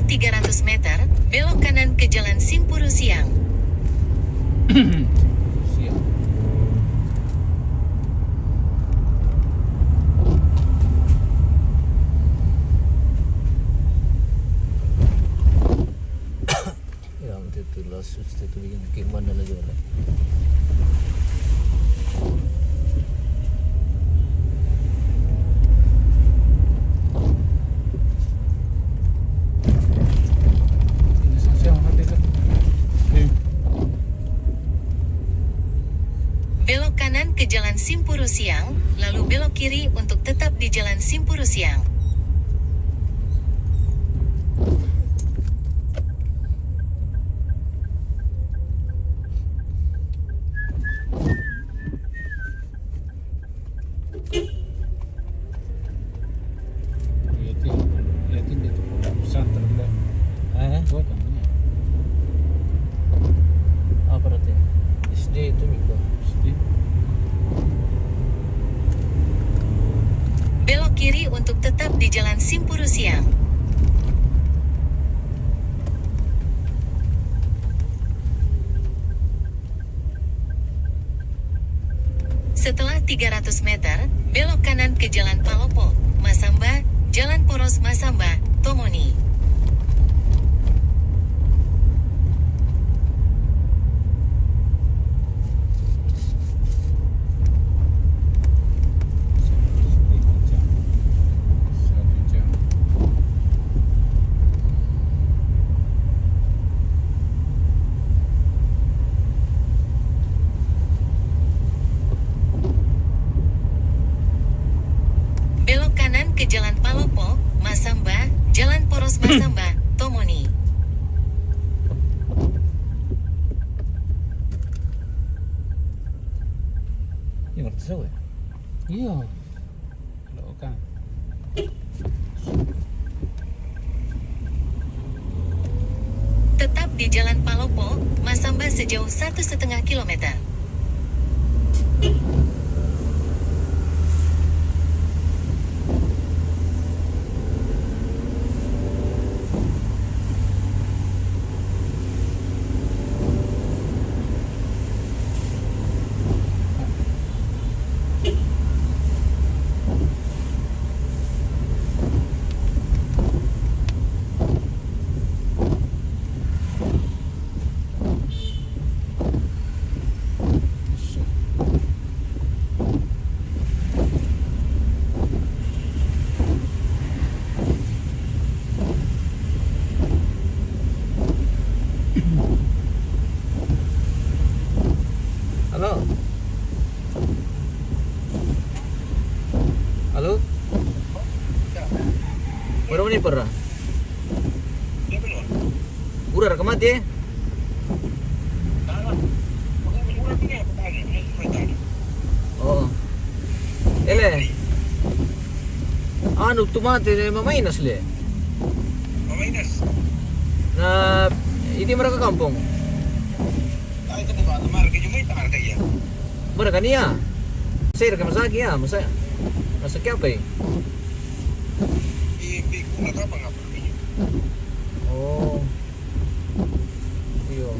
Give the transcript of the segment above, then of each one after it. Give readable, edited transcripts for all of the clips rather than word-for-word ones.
300 meter, belok kanan ke Jalan Simpuru Siang. Siap. Ya, itu lasus itu bikin mana lagi orang. Belok kanan ke Jalan Simpuru Siang, lalu belok kiri untuk tetap di Jalan Simpuru Siang. Liatin dia tuh pesantren dah. Gua kan ini. Apa berarti? SD itu Miko. Sedih. Belok kiri untuk tetap di Jalan Simpuru Siang. Setelah 300 meter, belok kanan ke Jalan Palopo, Masamba, Jalan Poros Masamba, Tomoni. Satu jam. Belok kanan ke Jalan Palopo, Masamba, Jalan Poros Masamba, Tomoni. Ini ngerti saya ya? Iya. Lo kan. Tetap di Jalan Palopo, Masamba sejauh 1,5 kilometer. Halo. Halo. Berapa menit pernah? Udah rekam mati ya? Oh. Ele. Anu tu mati mamainas le. Nah, ini mereka kampung. Mana kan iya? Saya rekam lagi ya, masa apa ya? Oh. Iya.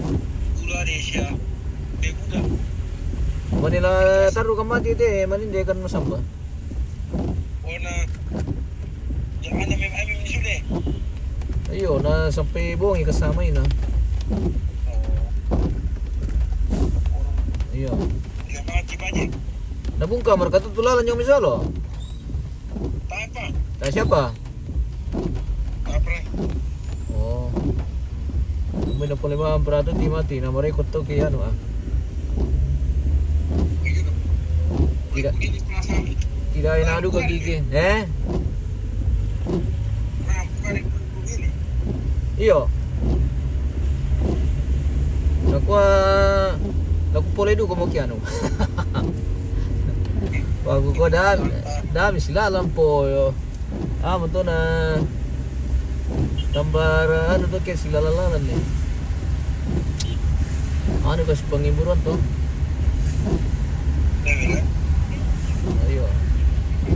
Manila taruh kamati deh, manin dia kan masamba. Ayo, na sampai bongi kasama ina. Iya. Nabungka mereka tuh tulalan yang misalo. Nah, siapa? Oh. May na pala mga prato di mati na marekot to kaya ano ah. Tidak inado ka gigi. Iyo. Naku pole do como que ano. Bago ko dami sila lang po yo. Mo to na tambar ano to kaya sila lalalan eh. Ano kasi pangiburan to? Ayo.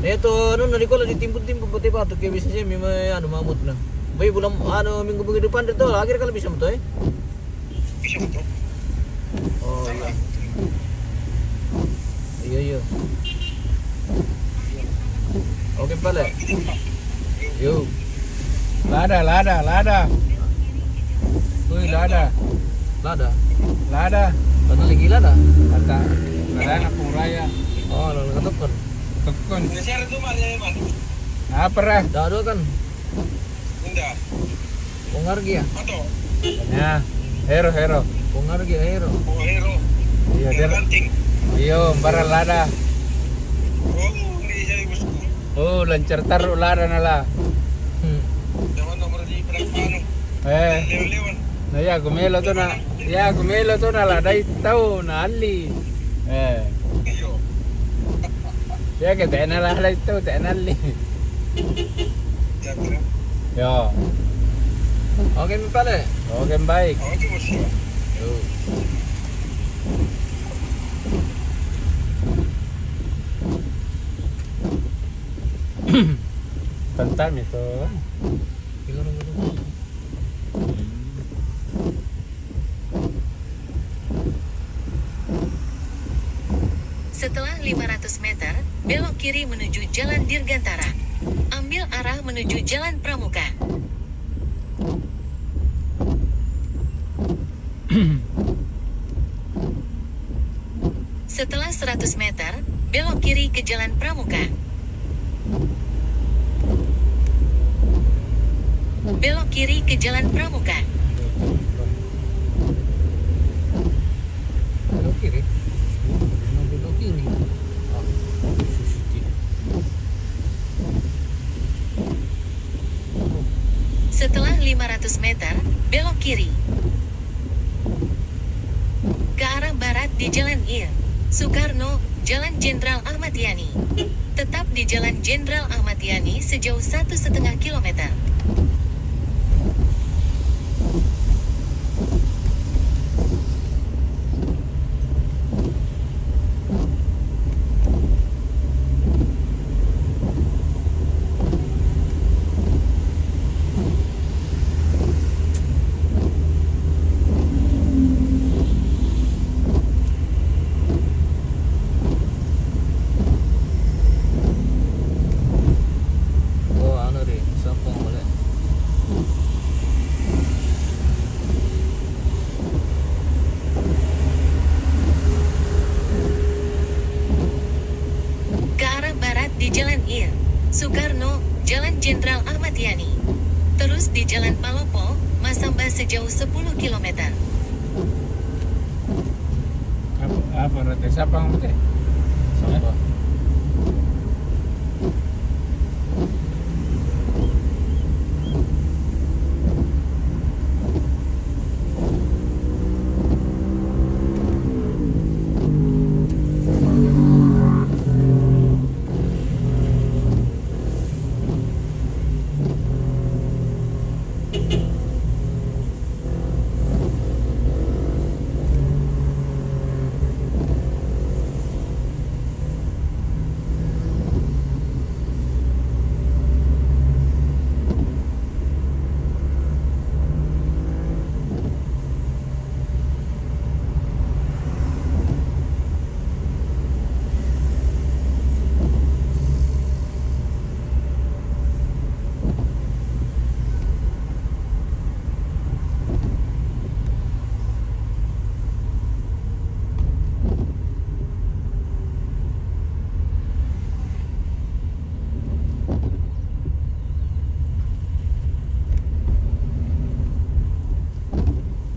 Ito ano nalikola di timbun-timbun pati pa to kaya bisa siya may ano mamut na. Bayi bulan minggu depan itu akhir kali bisa betul ya? Bisa betul. Oh iya. Iya. Oke pala. Yuk. Lada. Uy, lada. Lada. Lada. Lagi lada. Kata lada na pong raya. Oh, lalu ketukun. Tukun. Nasihat itu mana ya, Man? Apa ra? Dado kan. Enggak. Pungargi ya. Atau Ya. Hero. Pungargi hero. oh hero. Iya, Hero dia. ranting. Iyo, bara lada. Oh, hindi siya bosku. Oh, lancar taruh lada na la. Zaman nomor di pinagpano. Lewan-lewan. Na ya, gumelo to na lada itaw na ali. Iyo. Ya que te na lada itaw, te na ali. Jatra. Yo, Oke pala. oke baik. Oke, bos. Yuk. Tantam itu. Setelah 500 meter, belok kiri menuju Jalan Dirgantara. Ambil arah menuju Jalan Pramuka. Setelah 100 meter, belok kiri ke Jalan Pramuka. Belok kiri ke Jalan Pramuka. Belok kiri. Belok kiri. Oh, Suzuki. Setelah 500 meter, belok kiri. Ke arah barat di Jalan Ir. Soekarno, Jalan Jenderal Ahmad Yani. Tetap di Jalan Jenderal Ahmad Yani sejauh 1,5 kilometer. Oh, anu deh, sampung boleh. Ke arah barat di Jalan Ir. Soekarno, Jalan Jenderal Ahmad Yani. Terus di Jalan Palopo, Masamba sejauh 10 kilometer. Apa rete siapa ang mati? Sampah.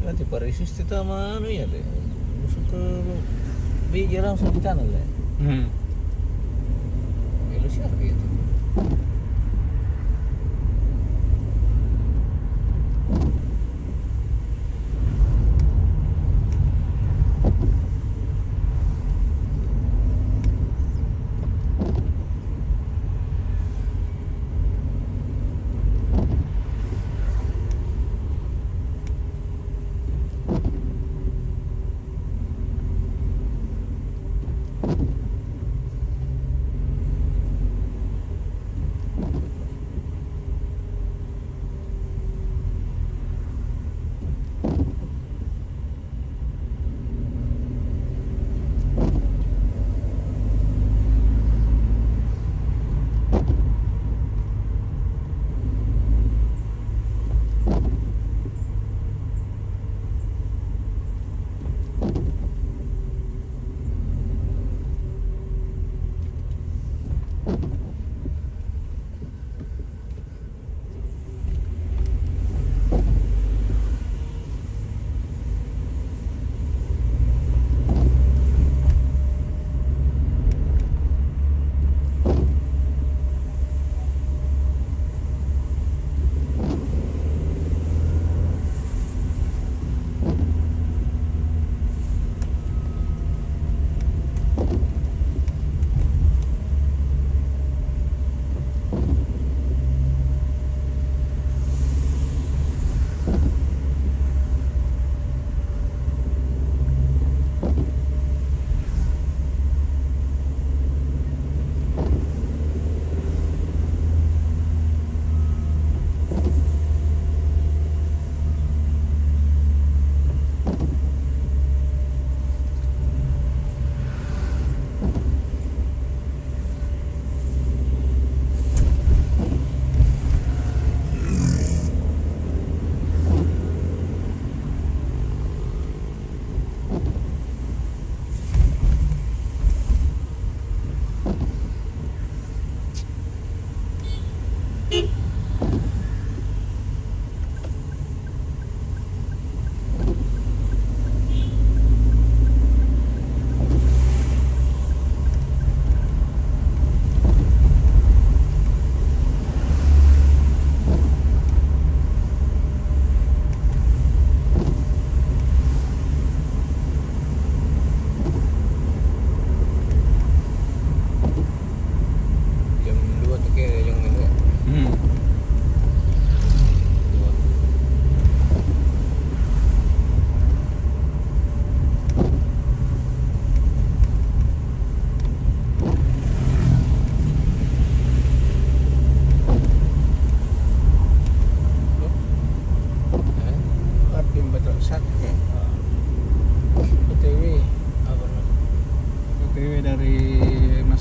Nanti Parisis itu sama anu ya deh. Masuk ke biji langsung di kanan deh. Lu siapa gitu?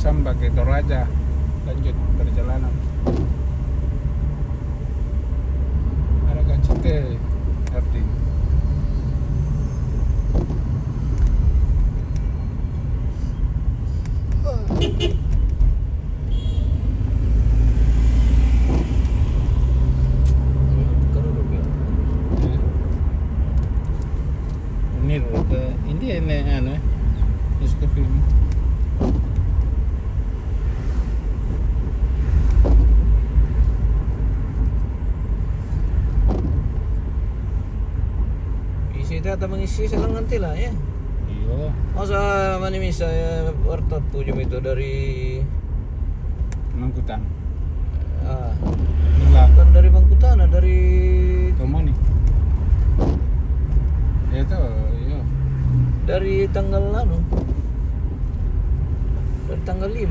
Samba ke Toraja, lanjut perjalanan. Ada kacite arti. Ini loh ke ini anu terus ke film. Isi itu atau mengisi selang nanti lah ya. Iya. Masa mana misalnya warta tujuh itu dari Mangkutan. Enggak kan dari Bangkutana dari Kamu nih. Ya tuh, iya. dari tanggal anu dari tanggal 5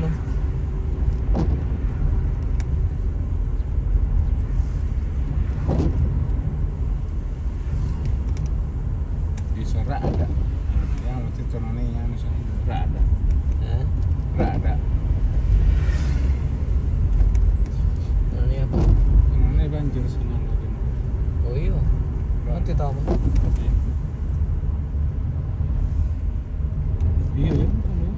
Di Sora ada. Yang waktu itu namanya misalnya Sora ada. eh? Sora ada. Ini apa? Ini banjir sana lagi. Oh iya nanti tahu Iya ya. Kalau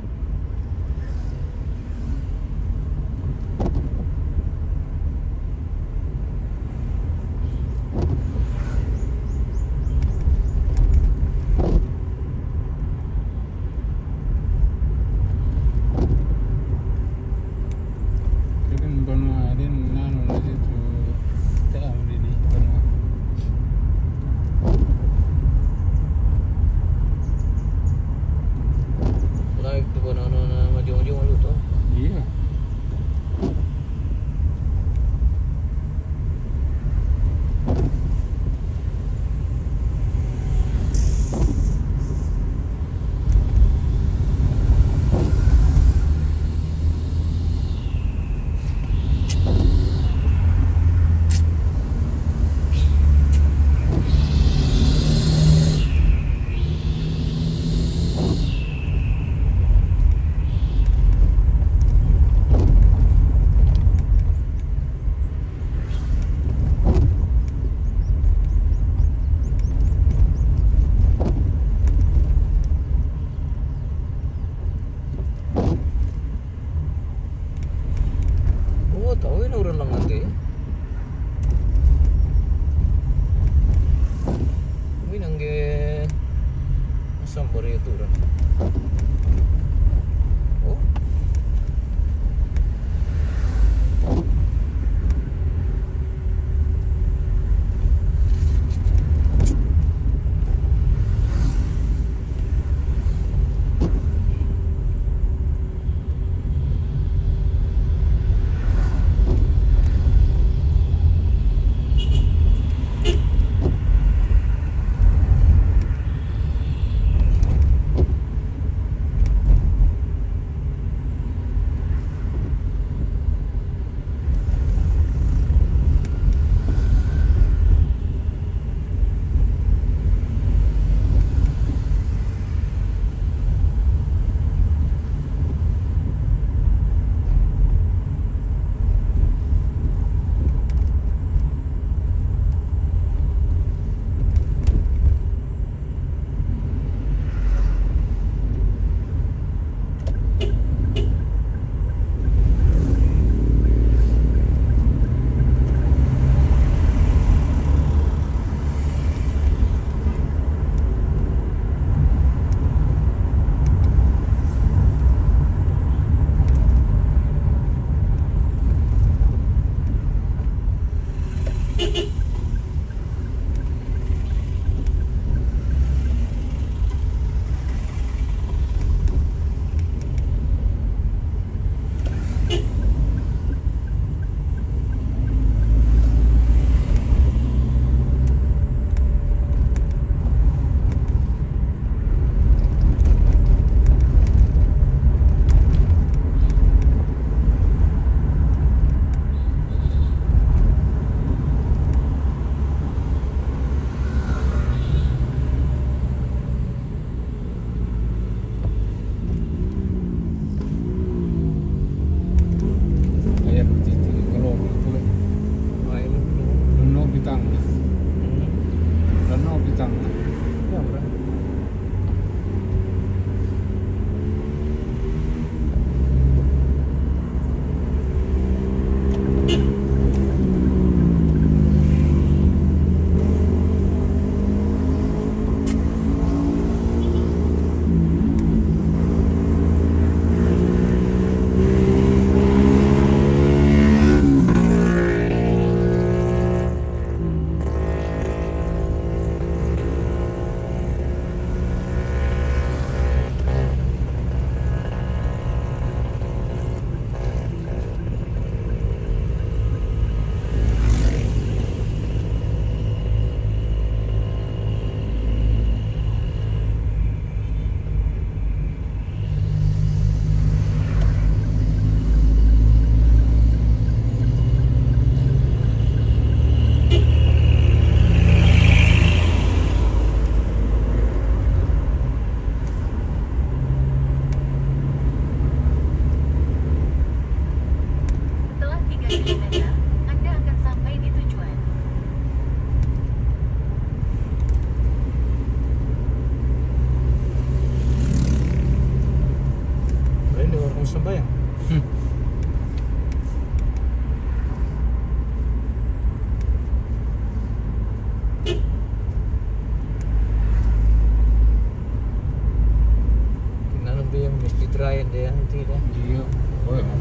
Kevin Banua din nano na dito. Taam din Banua. naik tuh anu maju-maju malu tuh Iya. oh tahu ini urang lang nanti ini nangge asam bari itu urang oh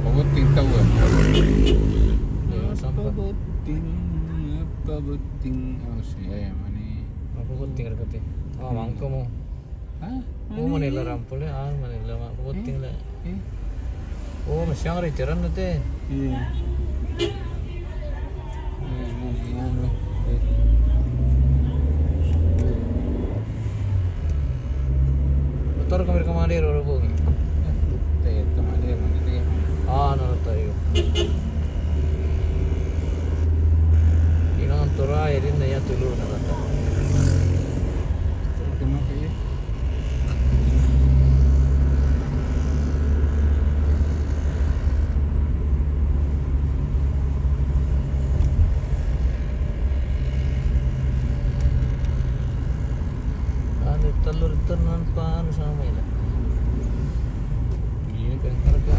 Pabuting tahu kan? Ya, sampah. Pabuting, pabuting. Oh saya mana? Apa puting ada kata? Ah, mangko mo. Hah? Oh, Manila rampol ya. Ah, Manila mak puting lah. Eh, Oh, masyang retiran na te. iya. Ano? Motor kami kemana ro po? Teman dia mana dia? Ah, ano tayo. Inang tura irin na ya tulo na kata. Cuma kayak Ano talo returnan paano sa Manila? iya kan? Karga.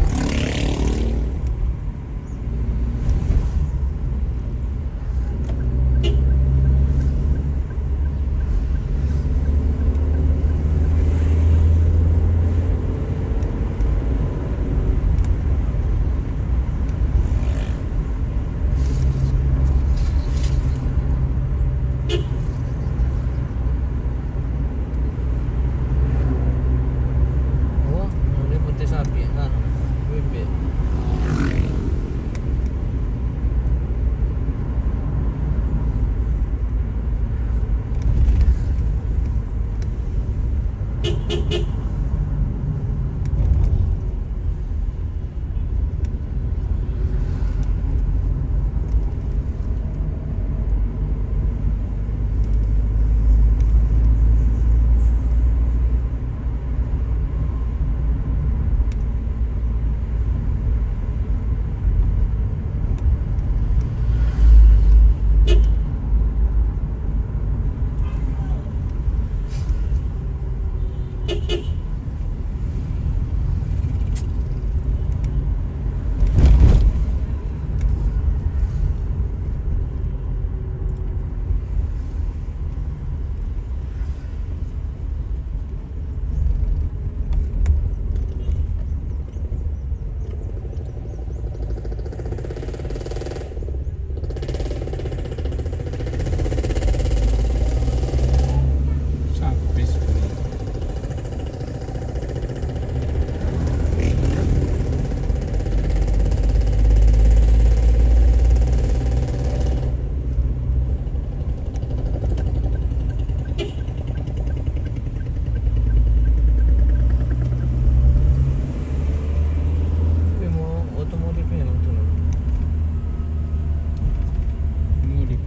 Oh, ano punti sabi ano? Bebe. sampai sebenarnya. Tapi mo otomotif niya lang tunog. Mudik.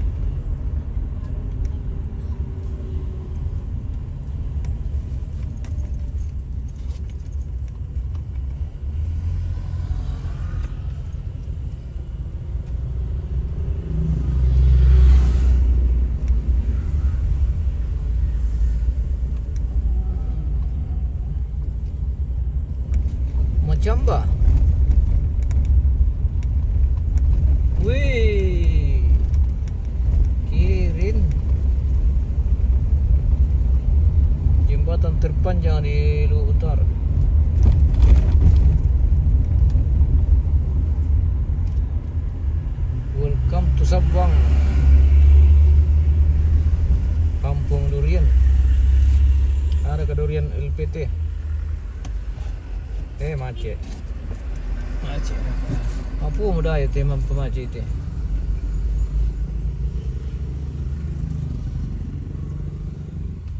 Macam ba? Wih, kirin. Jembatan terpanjang di Luhut Utara. Welcome to Sabang, Kampung Durian. Ada ke Durian LPT. Macet. Macet. Apa mudah ya tema pemacet itu?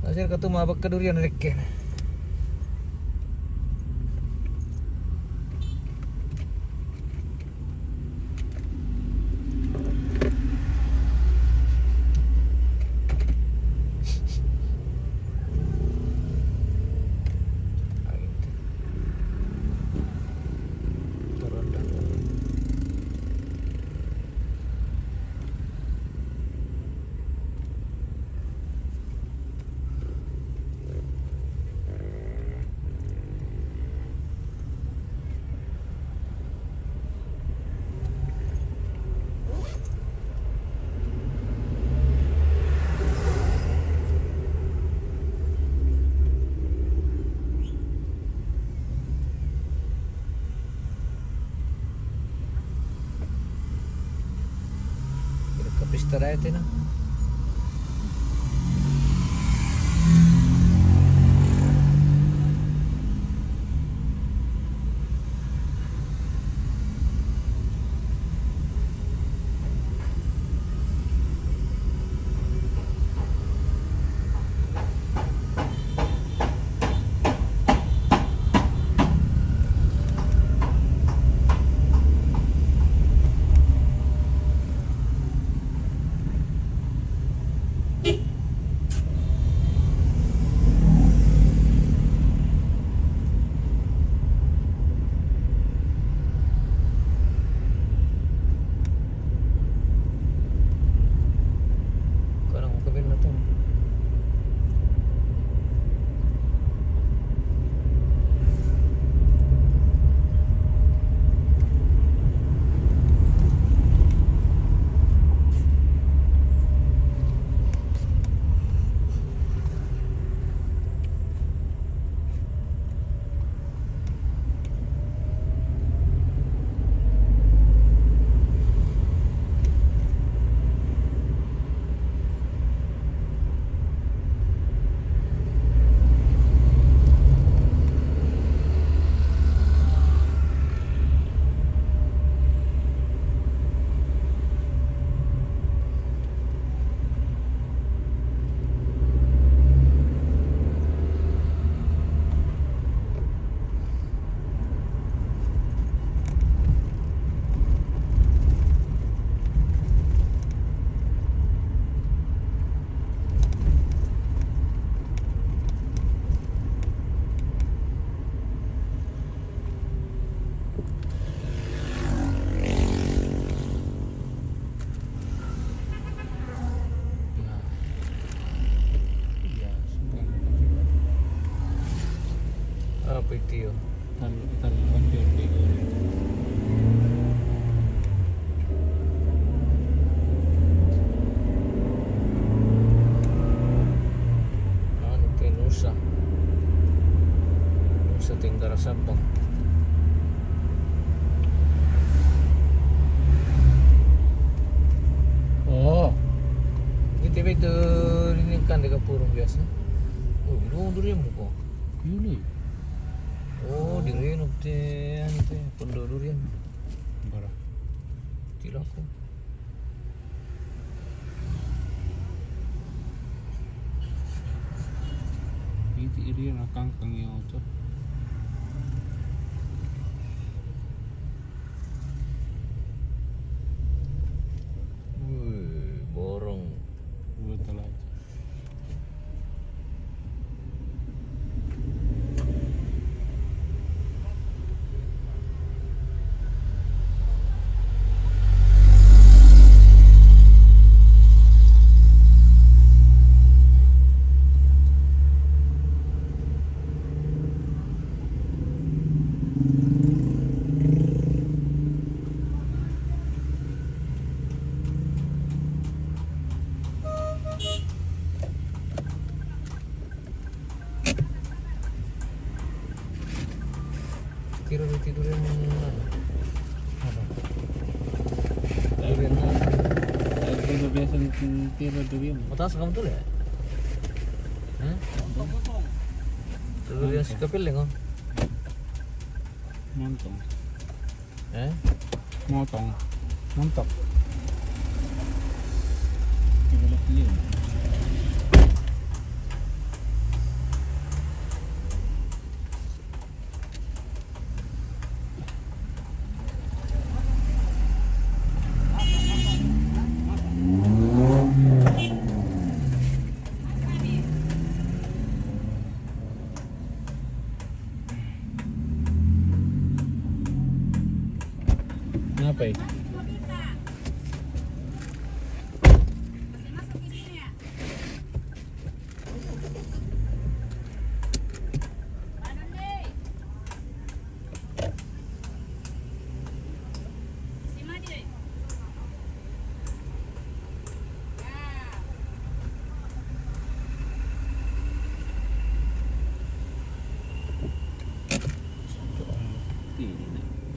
Asal kata mabak ke durian reken. pista dati na. Apa itu yo? Anu ke Nusa Tenggara Sabang. Oh, Ini TV itu ini kan dekat Purung biasa. Oh, dulu durian buko. ini Oh, di renov teh anu teh pondok durian. bara. Tidak aku. Itu iri na kangkang yang ocot. Wih, borong. Betul aja. Durian mana? Apa? Durian mana? Itu biasa tira durian. Mataas kamu tuh ya? Hah? Durian sekapil oh. Montong. Eh? Motong. Montok. Kita lihat. Kenapa ya?